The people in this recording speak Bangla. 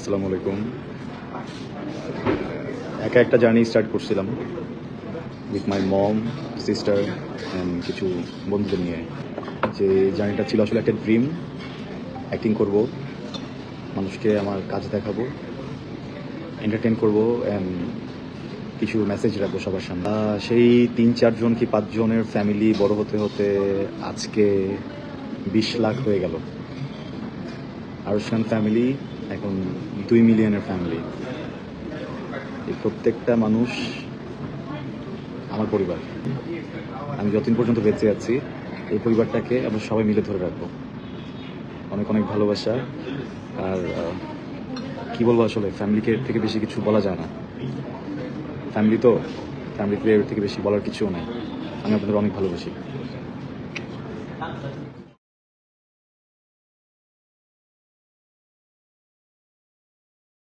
আসসালামু আলাইকুম। একা একটা জার্নি স্টার্ট করছিলাম with my mom, sister and কিছু বন্ধুদের নিয়ে। যে জার্নিটা ছিল আসলে একটা ড্রিম। অ্যাক্টিং করব, মানুষকে আমার কাজ দেখাবো, এন্টারটেন করবো অ্যান্ড কিছু মেসেজ রাখবো সবার সামনে। সেই 3-4 জন কি 5 জনের ফ্যামিলি বড় হতে হতে আজকে 20 লাখ হয়ে গেল। আরশ খান ফ্যামিলি এখন 2 মিলিয়নের ফ্যামিলি। এই প্রত্যেকটা মানুষ আমার পরিবার। আমি যতদিন পর্যন্ত বেঁচে আছি এই পরিবারটাকে আমরা সবাই মিলে ধরে রাখবো। অনেক অনেক ভালোবাসা। আর কি বলবো, আসলে ফ্যামিলিকে থেকে বেশি কিছু বলা যায় না। ফ্যামিলিতে এর থেকে বেশি বলার কিছুও নাই। আমি আপনাদের অনেক ভালোবাসি।